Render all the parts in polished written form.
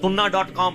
sunna.com,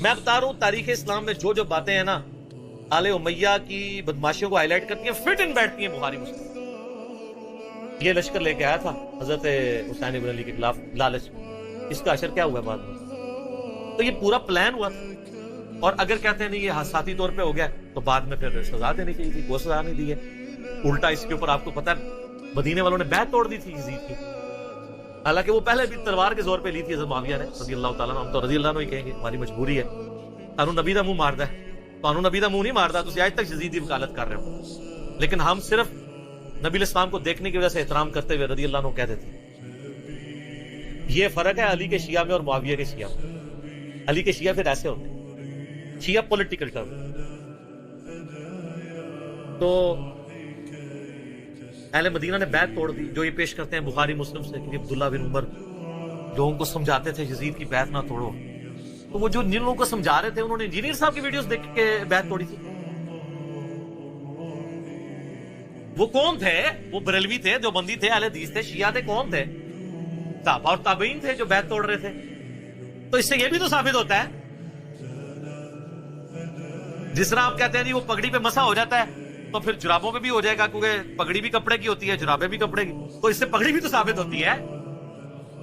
میں بتا رہا ہوں تاریخ اسلام میں جو جو باتیں ہیں نا آل امیہ کی بدماشیوں کو ہائی لائٹ کرتی ہیں، فٹ ان بیٹھتی ہیں بخاری مسلم۔ یہ لشکر لے کے آیا تھا حضرت حسین ابن علی کے خلاف لالچ، اس کا اثر کیا ہوا بعد میں؟ تو یہ پورا پلان ہوا تھا، اور اگر کہتے ہیں نہیں یہ حادثاتی طور پہ ہو گیا تو بعد میں پھر سزا دینی چاہیے تھی، کوئی سزا نہیں دی ہے۔ الٹا اس کے اوپر آپ کو پتہ ہے مدینے والوں نے بیعت توڑ دی تھی یزید کی، حالانکہ وہ پہلے بھی تلوار کے زور پہ لی تھی حضرت معاویہ نے رضی اللہ تعالیٰ عنہ، ہم تو رضی اللہ عنہ ہی کہیں گے، ہماری مجبوری ہے۔ تانوں نبی دا منہ ماردا ہے، تانوں نبی دا منہ نہیں ماردا، تسی آج تک یزید دی وکالت کر رہے ہو، لیکن ہم صرف نبی علیہ السلام کو دیکھنے کی وجہ سے احترام کرتے ہوئے رضی اللہ عنہ کہہ دیتے ہیں۔ یہ فرق ہے علی کے شیعہ میں اور معاویہ کے شیعہ میں۔ علی کے شیعہ پھر ایسے ہوتے ہیں، شیعہ پولیٹیکل ٹرم۔ تو اہل مدینہ نے بیعت توڑ دی، جو یہ پیش کرتے ہیں بخاری مسلم سے کہ عبداللہ بن عمر جو ان کو سمجھاتے تھے یزید کی بیعت نہ توڑو، تو وہ جو جن لوگوں کو سمجھا رہے تھے انہوں نے انجینئر صاحب کی ویڈیوز دیکھ کے بیعت توڑی تھی۔ وہ کون تھے؟ وہ بریلوی تھے، جو بندی تھے، اہل حدیث تھے، شیعہ تھے، کون تھے؟ صحابہ اور تابعین تھے جو بیعت توڑ رہے تھے۔ تو اس سے یہ بھی تو ثابت ہوتا ہے، جس طرح آپ کہتے ہیں جی وہ پگڑی پہ مسا ہو جاتا ہے تو پھر جرابوں پہ بھی ہو جائے گا، کیونکہ پگڑی بھی کپڑے کی ہوتی ہے، جرابیں بھی کپڑے کی، تو اس سے پگڑی بھی تو ثابت ہوتی ہے۔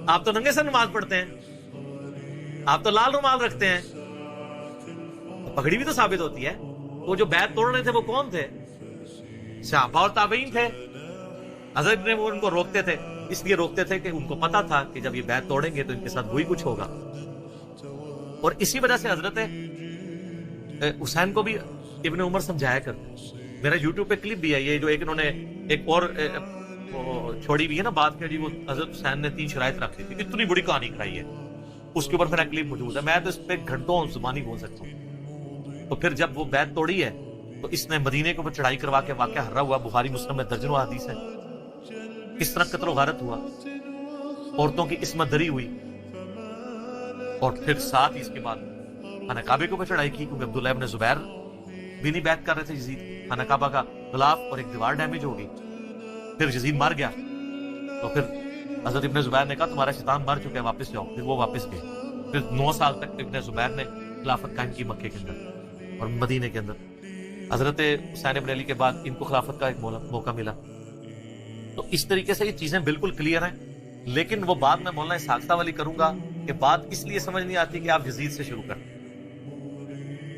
آپ تو ننگے سے نماز پڑھتے ہیں، آپ تو لال رومال رکھتے ہیں، پگڑی بھی تو ثابت ہوتی ہے۔ وہ جو بیعت توڑ رہے تھے وہ کون تھے؟ صحابہ اور تابعین تھے۔ حضرت نے وہ ان کو روکتے تھے، اس لیے روکتے تھے کہ ان کو پتا تھا کہ جب یہ بیعت توڑیں گے تو ان کے ساتھ وہی کچھ ہوگا، اور اسی وجہ سے حضرت حسین کو بھی ابن عمر سمجھایا کرتے۔ میرا یوٹیوب پہ کلپ بھی ہے یہ جو ایک انہوں نے ایک اور چھوڑی بھی ہے نا بات کہ جی وہ حضرت حسین نے 3 شرائط رکھ دی تھی، اتنی بڑی کہانی کھائی ہے، اس کے اوپر میرا کلپ موجود ہے، میں تو اس پہ گھنٹوں زبانی بول سکتا ہوں۔ تو پھر جب وہ بیعت توڑی ہے تو اس نے مدینے کے اوپر چڑھائی کروا کے واقعہ ہرا ہوا، بخاری مسلم میں درجنوں حدیث ہے، کس طرح قتل و غارت ہوا، عورتوں کی عصمت دری ہوئی، اور پھر ساتھ ہی اس کے بعد خانہ کعبے کے اوپر چڑھائی کی، کیونکہ عبداللہ ابن زبیر بھی نہیں بیعت کر رہے تھے یزید، خانہ کعبہ کا غلاف اور ایک دیوار ڈیمیج ہو گئی، پھر یزید مر گیا، تو پھر حضرت ابن زبیر نے کہا تمہارا شیطان مر چکا ہے واپس جاؤ، پھر وہ واپس گئے، پھر 9 سال تک ابن زبیر نے خلافت قائم کی مکے کے اندر اور مدینے کے اندر۔ حضرت حسین ابن علی کے بعد ان کو خلافت کا ایک موقع ملا۔ تو اس طریقے سے یہ چیزیں بالکل کلیئر ہیں، لیکن وہ بات میں مولانا اسحاق صاحب والی کروں گا کہ بات اس لیے سمجھ نہیں آتی کہ آپ یزید سے شروع کریں،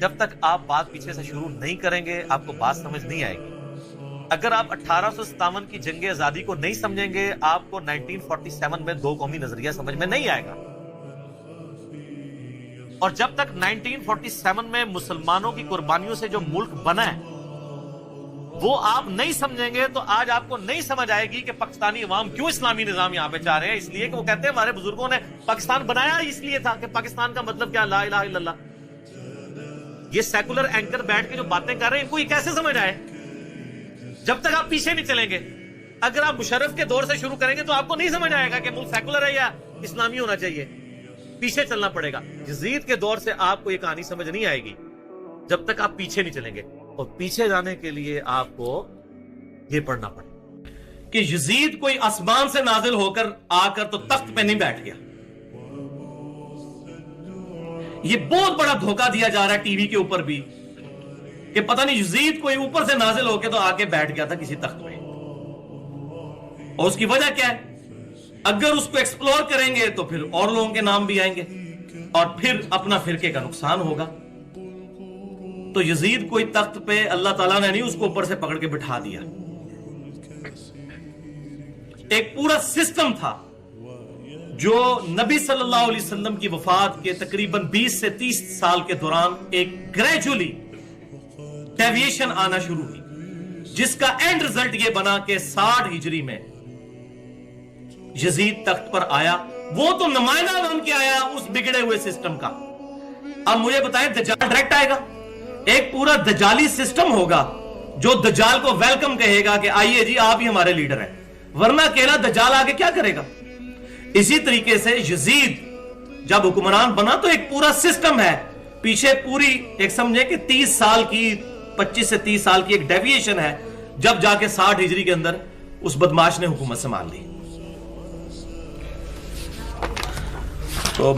جب تک آپ بات پیچھے سے شروع نہیں کریں گے آپ کو بات سمجھ نہیں آئے گی۔ اگر آپ 1857 کی جنگ آزادی کو نہیں سمجھیں گے آپ کو 1947 میں 2 قومی نظریہ سمجھ میں نہیں آئے گا، اور جب تک 1947 میں مسلمانوں کی قربانیوں سے جو ملک بنا ہے وہ آپ نہیں سمجھیں گے تو آج آپ کو نہیں سمجھ آئے گی کہ پاکستانی عوام کیوں اسلامی نظام یہاں پہ چاہ رہے ہیں۔ اس لیے کہ وہ کہتے ہیں ہمارے بزرگوں نے پاکستان بنایا اس لیے تھا کہ پاکستان کا مطلب کیا، لا الہ الا اللہ۔ یہ سیکولر اینکر بیٹھ کے جو باتیں کر رہے ہیں ان کو یہ کیسے سمجھ آئے جب تک آپ پیچھے نہیں چلیں گے؟ اگر آپ مشرف کے دور سے شروع کریں گے تو آپ کو نہیں سمجھ آئے گا کہ ملک سیکولر ہے یا اسلامی ہونا چاہیے، پیچھے چلنا پڑے گا۔ یزید کے دور سے آپ کو یہ کہانی سمجھ نہیں آئے گی جب تک آپ پیچھے نہیں چلیں گے، اور پیچھے جانے کے لیے آپ کو یہ پڑھنا پڑے کہ یزید کوئی آسمان سے نازل ہو کر آ کر تو تخت پہ نہیں بیٹھ گیا۔ یہ بہت بڑا دھوکہ دیا جا رہا ہے ٹی وی کے اوپر بھی کہ پتہ نہیں یزید کوئی اوپر سے نازل ہو کے تو آ کے بیٹھ گیا تھا کسی تخت پہ، اور اس کی وجہ کیا ہے؟ اگر اس کو ایکسپلور کریں گے تو پھر اور لوگوں کے نام بھی آئیں گے اور پھر اپنا فرقے کا نقصان ہوگا۔ تو یزید کوئی تخت پہ اللہ تعالیٰ نے نہیں اس کو اوپر سے پکڑ کے بٹھا دیا، ایک پورا سسٹم تھا جو نبی صلی اللہ علیہ وسلم کی وفات کے تقریباً 20 سے 30 سال کے دوران ایک گریجولی ڈیویشن آنا شروع ہوئی، جس کا اینڈ رزلٹ یہ بنا کہ 60 ہجری میں یزید تخت پر آیا۔ وہ تو نمائندہ بن کے آیا اس بگڑے ہوئے سسٹم کا۔ اب مجھے بتائیں دجال ڈائریکٹ آئے گا؟ ایک پورا دجالی سسٹم ہوگا جو دجال کو ویلکم کہے گا کہ آئیے جی آپ ہی ہمارے لیڈر ہیں، ورنہ اکیلا دجال آگے کیا کرے گا؟ اسی طریقے سے یزید جب حکمران بنا تو ایک پورا سسٹم ہے پیچھے، پوری ایک سمجھے کہ 30 سال کی 25 سے 30 سال کی ایک ڈیویشن ہے، جب جا کے 60 ہجری کے اندر اس بدماش نے حکومت سنبھال لی۔ تو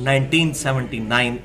1979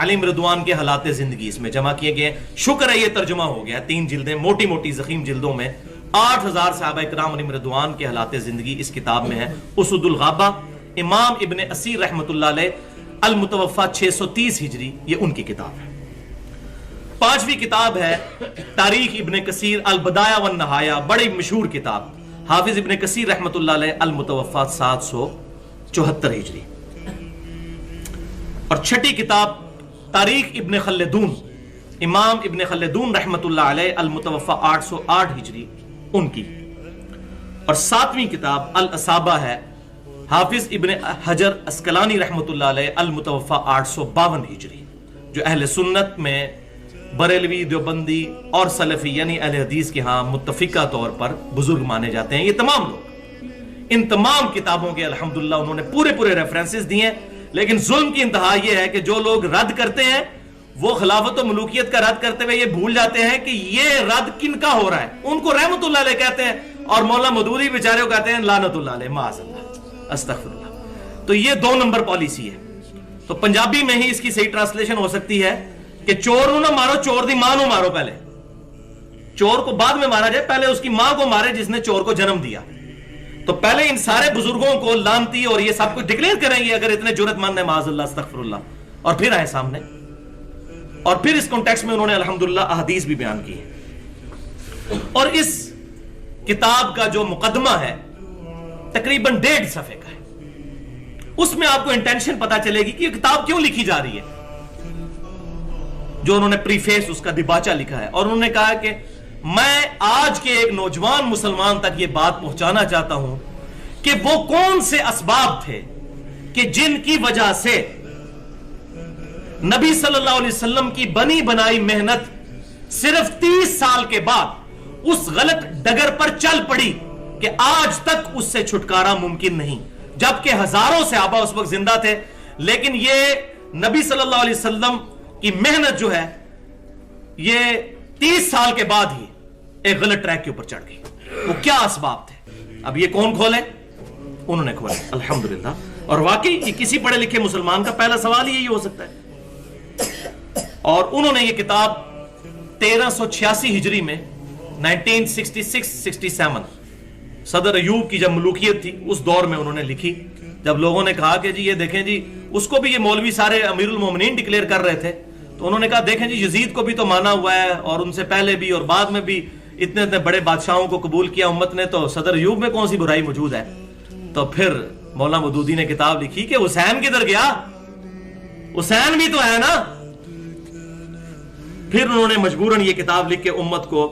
علی رضوان کے حالات زندگی اس میں جمع کیے گئے. شکر ہے یہ ترجمہ ہو گیا, 3 جلدیں موٹی موٹی زخیم جلدوں میں 8000 صحابہ کرام علی رضوان کے حالات زندگی اس کتاب میں ہے. اسد الغابہ امام ابن اسیر رحمۃ اللہ علیہ المتوفا 630 ہجری, یہ ان کی کتاب ہے. 5ویں کتاب ہے تاریخ ابن کثیر البدایہ والنہایہ, بڑی مشہور کتاب, حافظ ابن کثیر رحمۃ اللہ علیہ المتوفا 774 ہجری. اور 6ٹھی کتاب تاریخ ابن خلدون امام ابن خلدون رحمۃ اللہ علیہ المتوفا 808 ہجری, ان کی. اور 7ویں کتاب الاصابہ ہے حافظ ابن حجر اسقلانی رحمۃ اللہ علیہ المتوفا 852 ہجری, جو اہل سنت میں بریلوی, دیوبندی اور سلفی یعنی اہل حدیث کے ہاں متفقہ طور پر بزرگ مانے جاتے ہیں. یہ تمام لوگ ان تمام کتابوں کے الحمدللہ انہوں نے پورے ریفرنسز دیے ہیں. لیکن ظلم کی انتہا یہ ہے کہ جو لوگ رد کرتے ہیں وہ خلافت و ملوکیت کا رد کرتے ہوئے یہ بھول جاتے ہیں کہ یہ رد کن کا ہو رہا ہے. ان کو رحمت اللہ علیہ کہتے ہیں اور مولانا مودودی بیچارے کو کہتے ہیں لعنت اللہ علیہ, معاذ اللہ, استغفر اللہ. تو یہ 2 نمبر پالیسی ہے. تو پنجابی میں ہی اس کی صحیح ٹرانسلیشن ہو سکتی ہے کہ چور نو نہ مارو, چور دی ماں نو مارو. پہلے چور کو بعد میں مارا جائے, پہلے اس کی ماں کو مارے جس نے چور کو جنم دیا. تو پہلے ان سارے بزرگوں کو لانتی اور یہ سب کچھ ڈکلیئر کریں گے اگر اتنے جرأت مند ہیں, معاذ اللہ, استغفر اللہ, اور پھر آئے سامنے. اور پھر اس کانٹیکسٹ میں انہوں نے الحمدللہ احادیث بھی بیان کی. اور اس کتاب کا جو مقدمہ ہے تقریباً 1.5 صفحے کا ہے. اس میں آپ کو انٹینشن پتا چلے گی کہ یہ کتاب کیوں لکھی جا رہی ہے. جو انہوں نے پریفیس اس کا دیباچہ لکھا ہے, اور انہوں نے کہا کہ میں آج کے ایک نوجوان مسلمان تک یہ بات پہنچانا چاہتا ہوں کہ وہ کون سے اسباب تھے کہ جن کی وجہ سے نبی صلی اللہ علیہ وسلم کی بنی بنائی محنت صرف 30 سال کے بعد اس غلط ڈگر پر چل پڑی کہ آج تک اس سے چھٹکارا ممکن نہیں, جبکہ ہزاروں صحابہ اس وقت زندہ تھے. لیکن یہ نبی صلی اللہ علیہ وسلم کی محنت جو ہے یہ 30 سال کے بعد ہی ایک غلط ٹریک کے اوپر چڑھ گئی. وہ کیا اسباب تھے؟ اب یہ کون کھولے؟ انہوں نے کھولے الحمدللہ. اور واقعی یہ کسی پڑھے لکھے مسلمان کا پہلا سوال یہی ہو سکتا ہے. اور انہوں نے یہ کتاب 1386 ہجری میں 1966-67 صدر ایوب کی جب ملوکیت تھی اس دور میں انہوں نے لکھی. جب لوگوں نے کہا کہ جی یہ دیکھیں جی اس کو بھی یہ مولوی سارے امیر المومنین ڈکلیئر کر رہے تھے, تو انہوں نے کہا دیکھیں جی یزید کو بھی تو مانا ہوا ہے اور ان سے پہلے بھی اور بعد میں بھی اتنے بڑے بادشاہوں کو قبول کیا امت نے, تو صدر ایوب میں کون سی برائی موجود ہے. تو پھر مولانا مودودی نے کتاب لکھی کہ حسین کدھر گیا, حسین بھی تو ہے نا. پھر انہوں نے مجبوراً یہ کتاب لکھ کے امت کو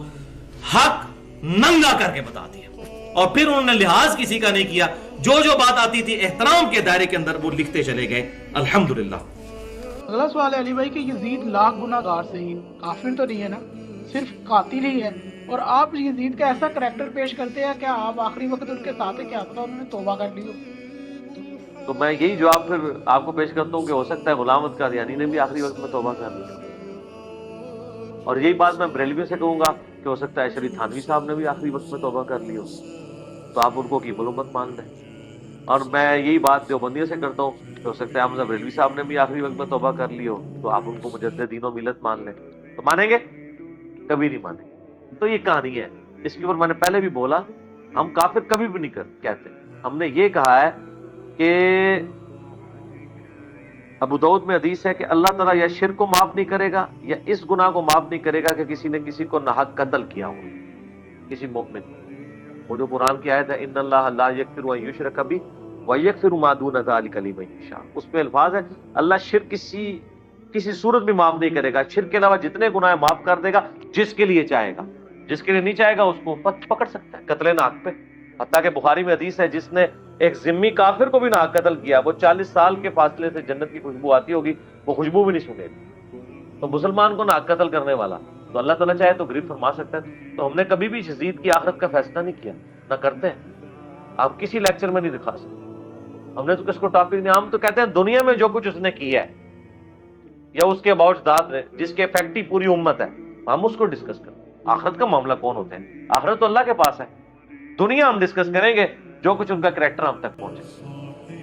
حق ننگا کر کے بتا دیا, اور پھر انہوں نے لحاظ کسی کا نہیں کیا. جو بات آتی تھی احترام کے دائرے کے اندر وہ لکھتے چلے گئے الحمدللہ. اگلا سوال ہے علی بھائی کہ یزید لاکھ گناہ گار سے ہی کافر تو نہیں ہے نا, صرف قاتل ہی ہے, اور آپ یزید کا ایسا کریکٹر پیش کرتے ہیں, کیا آپ آخری وقت ان کے ساتھ ہیں, کیا پتا انہوں نے توبہ کر لی ہو؟ تو میں یہی جواب پھر آپ کو پیش کرتا ہوں کہ ہو سکتا ہے غلام احمد قادیانی نے بھی آخری وقت میں توبہ کر لی, اور یہی بات میں بریلویوں سے کہوں گا کہ ہو سکتا ہے شریف تھانوی صاحب نے بھی آخری وقت میں توبہ کر لی ہو, تو آپ ان کو قیب الامت مان لیں. اور میں یہی بات دیوبندیوں سے کرتا ہوں کہ ہو سکتا ہے حمزہ بریلوی صاحب نے بھی آخری وقت میں توبہ کر لی ہو, تو آپ ان کو مجدد دین و ملت مان لیں. تو مانیں گے؟ کبھی نہیں مانیں گے. تو یہ کہانی ہے, اس کے اوپر میں نے پہلے بھی بولا, ہم کافر کبھی بھی نہیں کہتے. ہم نے یہ کہا ہے کہ ابو داؤد میں حدیث ہے کہ اللہ تعالیٰ یا شرک کو معاف نہیں کرے گا یا اس گناہ کو معاف نہیں کرے گا کہ کسی نے کسی کو ناحق قتل کیا ہو, کسی مومن. وہ جو قرآن کی آیت ہے ان اللہ لا یغفر ان یشرک بہ ویغفر ما دون ذلک لمن یشاء, اس میں الفاظ ہے اللہ شرک کسی صورت میں معاف نہیں کرے گا, شرک کے علاوہ جتنے گناہ معاف کر دے گا جس کے لیے چاہے گا, جس کے لیے نہیں چاہے گا اس کو پکڑ سکتا ہے قتل ناحق پہ. حتیٰ کہ بخاری میں حدیث ہے جس نے ایک ذمی کافر کو بھی ناحق قتل کیا, وہ 40 سال کے فاصلے سے جنت کی خوشبو آتی ہوگی, وہ خوشبو بھی نہیں سنے گی. تو مسلمان کو ناحق قتل کرنے والا تو اللہ تعالیٰ چاہے تو گرفت فرما سکتا ہے. تو ہم نے کبھی بھی یزید کی آخرت کا فیصلہ نہیں کیا, نہ کرتے ہیں. آپ کسی لیکچر میں نہیں دکھا سکتے. ہم نے تو کس کو ٹاپک نہیں, ہم تو کہتے ہیں دنیا میں جو کچھ اس نے کیا ہے یا اس کے اباؤٹ ذات نے جس کے افیکٹ ہی پوری امت ہے, ہم اس کو ڈسکس کرتے ہیں. آخرت کا معاملہ کون ہوتے ہیں؟ آخرت تو اللہ کے پاس ہے. دنیا ہم ڈسکس کریں گے جو کچھ ان کا کریکٹر ہم تک پہنچے,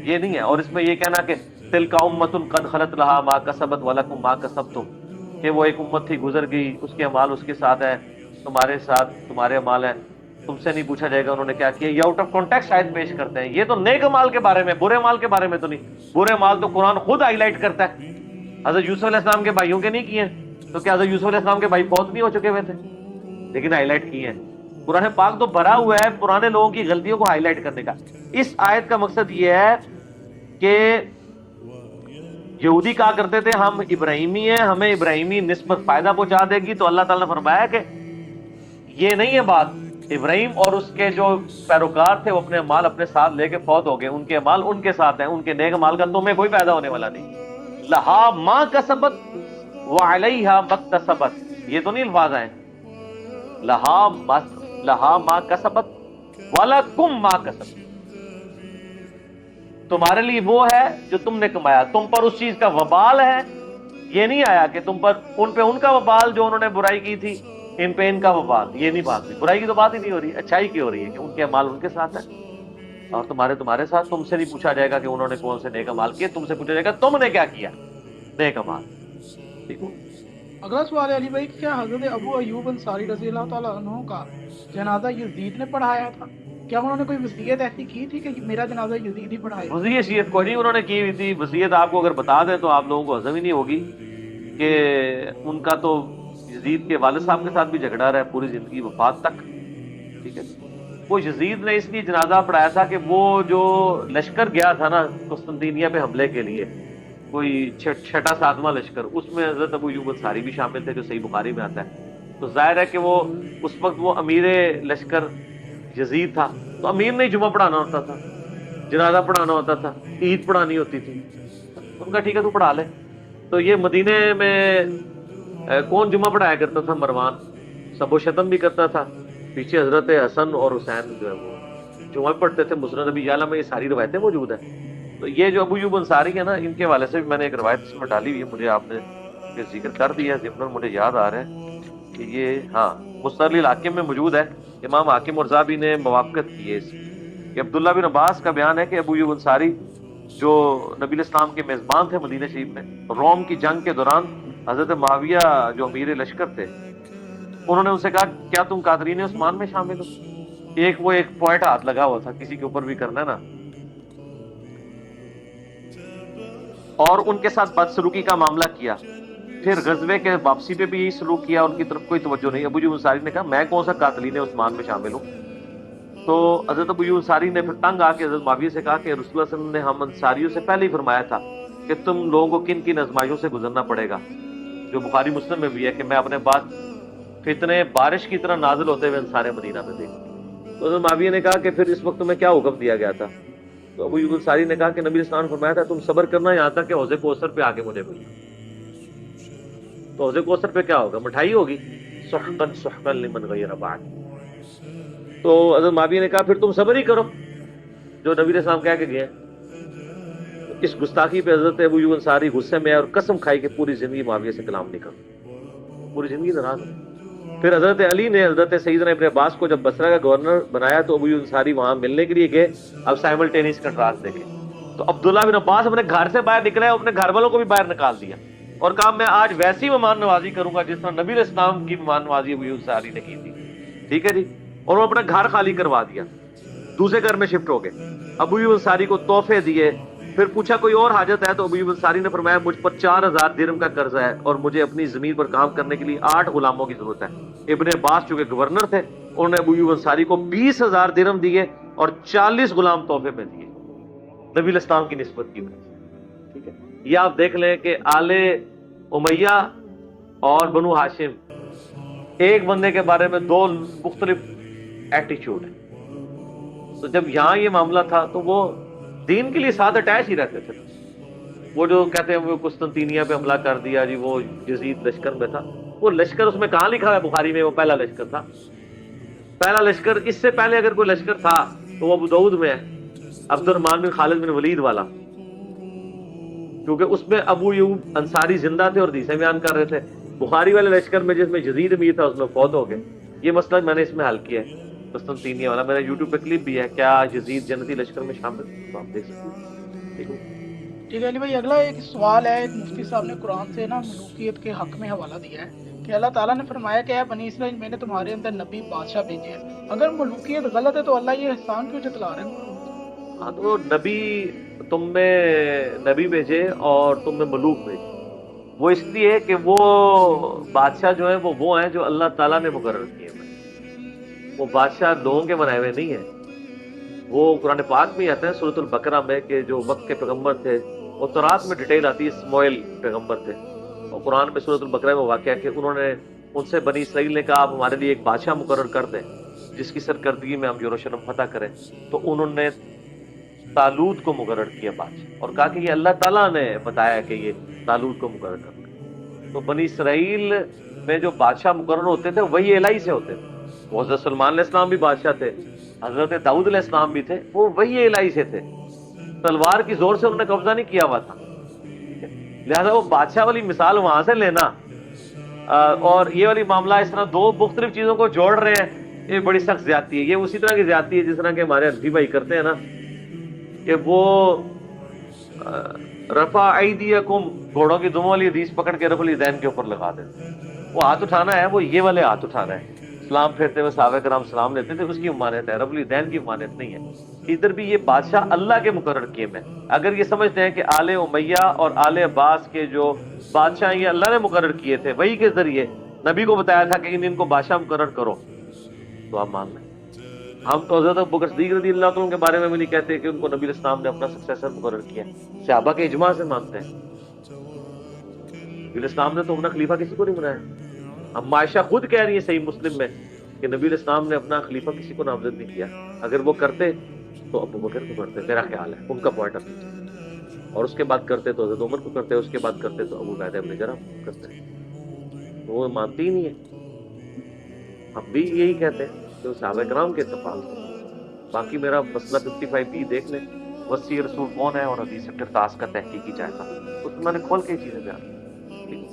یہ نہیں ہے. اور اس میں یہ کہنا کہ تلک امۃ قد خلت لہا ما کسبت ولکم ما کسبتم، کہ وہ ایک امت تھی گزر گئی، اس کے اعمال اس کے ساتھ ہیں، تمہارے ساتھ تمہارے اعمال ہیں، تم سے نہیں پوچھا جائے گا انہوں نے کیا کیا۔ یہ آؤٹ آف کانٹیکسٹ آیت پیش کرتے ہیں، یہ تو نیک اعمال کے بارے میں، برے اعمال کے بارے میں تو نہیں۔ برے اعمال تو قرآن خود ہائی لائٹ کرتا ہے، حضرت یوسف علیہ السلام کے بھائیوں کے نہیں کیے ہیں، تو کیا حضرت یوسف علیہ السلام کے بھائی فوت نہیں ہو چکے ہوئے تھے؟ لیکن ہائی لائٹ کیے ہیں۔ قرآن پاک تو بھرا ہوا ہے پرانے لوگوں کی غلطیوں کو ہائی لائٹ کرنے کا۔ اس آیت کا مقصد یہ ہے کہ یہودی کہا کرتے تھے ہم ابراہیمی ہیں، ہمیں ابراہیمی نسبت فائدہ پہنچا دے گی، تو اللہ تعالیٰ نے فرمایا کہ یہ نہیں ہے بات، ابراہیم اور اس کے جو پیروکار تھے وہ اپنے اعمال اپنے ساتھ لے کے فوت ہو گئے، ان کے اعمال ان کے ساتھ ہیں، ان کے نیک اعمال کا تمہیں کوئی فائدہ ہونے والا نہیں۔ لہا ما کسبت وعلیہا مکتسبت، یہ تو نہیں الفاظ ہیں، لہا ما کسبت ولکم ما کسبت، تمہارے لیے وہ ہے جو تم نے کمایا، تم پر اس چیز کا وبال ہے۔ یہ نہیں آیا کہ تم پر ان پہ ان کا وبال جو انہوں نے برائی کی تھی، ان پہ ان کا وبال، یہ نہیں بات ہوئی، برائی کی تو بات ہی نہیں ہو رہی، اچھائی کی ہو رہی ہے کہ ان کے اعمال ان کے ساتھ ہیں اور تمہارے ساتھ۔ تم سے نہیں پوچھا جائے گا کہ انہوں نے کون سے نیک اعمال کیے، تم سے پوچھا جائے گا تم نے کیا کیا نیک اعمال۔ ٹھیک ہے۔ اگلا سوال ہے علی بھائی، کیا حضرت ابو ایوب انصاری رضی اللہ تعالیٰ عنہ کا جنازہ یزید نے پڑھایا تھا؟ کیا انہوں نے کوئی وصیت ایسی کی تھی کہ میرا جنازہ یزید ہی پڑھائے؟ وصیت کوئی نہیں انہوں نے کی ہوئی تھی، وصیت آپ کو اگر بتا دیں تو آپ لوگوں کو ہضم ہی نہیں ہوگی کہ ان کا تو یزید کے والد صاحب کے ساتھ بھی جھگڑا رہا ہے پوری زندگی وفات تک۔ ٹھیک ہے، وہ یزید نے اس لیے جنازہ پڑھایا تھا کہ وہ جو لشکر گیا تھا نا قسطنطینیہ پہ حملے کے لیے، کوئی چھٹا ساتواں لشکر، اس میں حضرت ابو ایوب انصاری بھی شامل تھے جو صحیح بخاری میں آتا ہے۔ تو ظاہر ہے کہ وہ اس وقت وہ امیر لشکر یزید تھا، تو امیر نے جمعہ پڑھانا ہوتا تھا، جنازہ پڑھانا ہوتا تھا، عید پڑھانی ہوتی تھی، ان کا ٹھیک ہے تو پڑھا لے۔ تو یہ مدینے میں کون جمعہ پڑھایا کرتا تھا؟ مروان، سب و شتم بھی کرتا تھا، پیچھے حضرت حسن اور حسین جو ہے وہ جمعہ پڑھتے تھے۔ مسند ابی یعلا میں یہ ساری روایتیں موجود ہیں۔ تو یہ جو ابو ایوب انصاری ہے نا، ان کے حوالے سے بھی میں نے ایک روایت اس میں ڈالی ہوئی ہے، مجھے آپ نے ذکر کر دیا ضمن، مجھے یاد آ رہا ہے کہ یہ ہاں مستدرک الحاکم میں موجود ہے، امام حاکم اور ذہبی نے موافقت کی ہے اس کہ عبداللہ بن عباس کا بیان ہے کہ ابو ایوب انصاری جو نبی الاسلام کے میزبان تھے مدینہ شریف میں، روم کی جنگ کے دوران حضرت معاویہ جو امیر لشکر تھے، انہوں نے ان سے کہا کیا تم قادرین عثمان میں شامل ہو؟ ایک پوائنٹ ہاتھ لگا ہوا تھا، کسی کے اوپر بھی کرنا ہے نا، اور ان کے ساتھ بدسلوکی کا معاملہ کیا۔ پھر غزوے کے واپسی پہ بھی یہی سلوک کیا، ان کی طرف کوئی توجہ نہیں۔ ابو ایوب انصاری نے کہا میں کون سا قاتلین عثمان میں شامل ہوں؟ تو حضرت ابو ایوب انصاری نے پھر تنگ آ کے حضرت معاویہ سے کہا کہ رسول اللہ صلی اللہ علیہ وسلم نے ہم انصاریوں سے پہلے ہی فرمایا تھا کہ تم لوگوں کو کن کن آزمائشوں سے گزرنا پڑے گا، جو بخاری مسلم میں بھی ہے کہ میں اپنے بعد فتنے بارش کی طرح نازل ہوتے ہوئے انصار مدینہ میں دیکھوں۔ تو حضرت معاویہ نے کہا کہ پھر اس وقت میں کیا حکم دیا گیا تھا؟ تو ابو ایوب انصاری نے کہا کہ نبی اسلام نے فرمایا تھا تم صبر کرنا یہاں تک کہ حوض کوثر پہ آ کے مجھے ملنا۔ تو حوض کوثر پہ کیا ہوگا؟ مٹھائی ہوگی، سحقا سحقا لمن غیر بعد۔ تو حضرت معاویہ نے کہا پھر تم صبر ہی کرو جو نبی علیہ السلام کہہ کے گئے۔ اس گستاخی پہ حضرت ابو ایوب انصاری غصے میں اور قسم کھائی کہ پوری زندگی معاویہ سے کلام نہیں کروں، پوری زندگی ناراض ہوں۔ پھر حضرت علی نے حضرت سیدنا ابن عباس کو جب بصرہ کا گورنر بنایا تو ابو ایوب انصاری وہاں ملنے کے لیے گئے۔ اب سائملٹینیس کنٹراسٹ دیکھیں تو عبداللہ بن عباس اپنے گھر سے باہر نکلے، اپنے گھر والوں کو بھی باہر نکال دیا اور کہا میں آج ویسی مہمان نوازی کروں گا جس طرح نبی علیہ السلام کی مہمان نوازی ابو ایوب انصاری نے کی تھی۔ ٹھیک ہے جی، اور وہ اپنا گھر خالی کروا دیا، دوسرے گھر میں شفٹ ہو گئے۔ ابو ایوب انصاری کو تحفے دیے، پھر پوچھا کوئی اور حاجت ہے؟ تو ابو ایوب انصاری نے فرمایا مجھ پر 4000 درہم کا قرض ہے اور مجھے اپنی زمین پر کام کرنے کے لیے 8 غلاموں کی ضرورت ہے۔ ابن عباس چونکہ گورنر تھے، انہوں نے ابو ایوب انصاری کو 20,000 درہم دیے اور 40 غلام تحفے میں دیے نبی علیہ السلام کی نسبت کی وجہ سے۔ ٹھیک ہے، یہ آپ دیکھ لیں کہ آل امیہ اور بنو ہاشم ایک بندے کے بارے میں 2 مختلف ایٹیچیوڈ ہیں۔ تو جب یہاں یہ معاملہ تھا تو وہ دین کے لیے ساتھ اٹیچ ہی رہتے تھے۔ وہ جو کہتے ہیں وہ قسطنطینیہ پہ حملہ کر دیا جی، وہ یزید لشکر میں تھا، وہ لشکر اس میں کہاں لکھا ہے بخاری میں وہ پہلا لشکر تھا؟ پہلا لشکر، اس سے پہلے اگر کوئی لشکر تھا تو وہ ابو داؤد میں ہے، عبد الرحمن بن خالد بن ولید والا، کیونکہ اس میں ابو ایوب انصاری زندہ تھے اور حدیثیں بیان کر رہے تھے۔ بخاری والے لشکر میں جس میں یزید امیر تھا اس میں فوت ہو گئے۔ یہ مسئلہ میں نے اس میں حل کیا ہے، قسطنطینیہ والا، میرا یوٹیوب پہ کلپ بھی ہے، کیا یزید جنتی لشکر میں شامل، تو آپ دیکھ سکتے ہیں۔ ٹھیک ہے ٹھیک ہے علی بھائی، اگلا ایک سوال ہے، ایک مفتی صاحب نے قرآن سے نا ملوکیت کے حق میں حوالہ دیا ہے کہ اللہ تعالیٰ نے فرمایا کہ اے بنی اسرائیل، میں نے تمہارے اندر نبی بادشاہ بھیجے ہیں، اگر ملوکیت غلط ہے تو اللہ یہ احسان کیوں جتلا رہے ہیں؟ ہاں تو نبی تم میں نبی بھیجے اور تم میں ملوک بھیجے، وہ اس لیے کہ وہ بادشاہ جو ہیں وہ ہیں جو اللہ تعالیٰ نے مقرر کیے ہیں، وہ بادشاہ لوگوں کے بنائے ہوئے نہیں ہیں۔ وہ قرآن پاک میں آتے ہیں سورۃ البقرہ میں کہ جو وقت کے پیغمبر تھے، اور تورات میں ڈیٹیل آتی ہے اسماعیل پیغمبر تھے، اور قرآن میں سورۃ البقرہ میں واقعہ ہے کہ انہوں نے ان سے بنی اسرائیل نے کہا آپ ہمارے لیے ایک بادشاہ مقرر کر دیں جس کی سرکردگی میں ہم یروشلم فتح کریں، تو انہوں نے طالوت کو مقرر کیا بادشاہ، اور کہا کہ یہ اللہ تعالیٰ نے بتایا کہ یہ طالوت کو مقرر کرنا۔ تو بنی اسرائیل میں جو بادشاہ مقرر ہوتے تھے وہی الہی سے ہوتے تھے، وہ حضرت سلمان علیہ السلام بھی بادشاہ تھے، حضرت داؤد علیہ السلام بھی تھے، وہ وہی الہی سے تھے، تلوار کی زور سے انہوں نے قبضہ نہیں کیا ہوا تھا، لہذا وہ بادشاہ والی مثال وہاں سے لینا اور یہ والی معاملہ اس طرح دو مختلف چیزوں کو جوڑ رہے ہیں، یہ بڑی سخت زیادتی ہے۔ یہ اسی طرح کی زیادتی ہے جس طرح کہ ہمارے حنفی بھائی کرتے ہیں نا کہ وہ رفع ایدیکم گھوڑوں کی دموں والی حدیث پکڑ کے رفع الیدین کے اوپر لگا دیتے، وہ ہاتھ اٹھانا ہے وہ یہ والے ہاتھ اٹھانا ہے، سلام پھیرتے ہوئے صحابہ کرام سلام لیتے تھے، اس کی ممانعت ہے، رفع الیدین کی ممانعت نہیں ہے۔ ادھر بھی یہ بادشاہ اللہ کے مقرر کیے میں، اگر یہ سمجھتے ہیں کہ آل امیہ اور آل عباس کے جو بادشاہ یہ اللہ نے مقرر کیے تھے، وہی کے ذریعے نبی کو بتایا تھا کہ ان کو بادشاہ مقرر کرو، تو آپ مان لیں۔ ہم تو حضرت ابوبکر صدیق رضی اللہ عنہ کے بارے میں بھی نہیں کہتے کہ ان کو نبی الاسلام نے اپنا سکسیسر مقرر کیا، صحابہ کے اجماع سے مانتے ہیں۔ نبی الاسلام نے تو اپنا خلیفہ کسی کو نہیں بنایا، اب عائشہ خود کہہ رہی ہے صحیح مسلم میں کہ نبی الاسلام نے اپنا خلیفہ کسی کو نامزد نہیں کیا، اگر وہ کرتے تو ابوبکر کو کرتے، میرا خیال ہے ان کا پوائنٹ آف ویو، اور اس کے بعد کرتے تو حضرت عمر کو کرتے، اس کے بعد کرتے تو ابو عبیدہ بن جراح کو کرتے، وہ مانتی ہی نہیں ہے۔ ہم بھی یہی کہتے ہیں کہ صحابہ کرام کے اتفاق سے، باقی میرا مسئلہ 55B دیکھ لیں، وسیع رسول کون ہے اور حدیث کرتاس کا تحقیقی جائزہ، اس میں نے کھول کے چیزیں بیان کی۔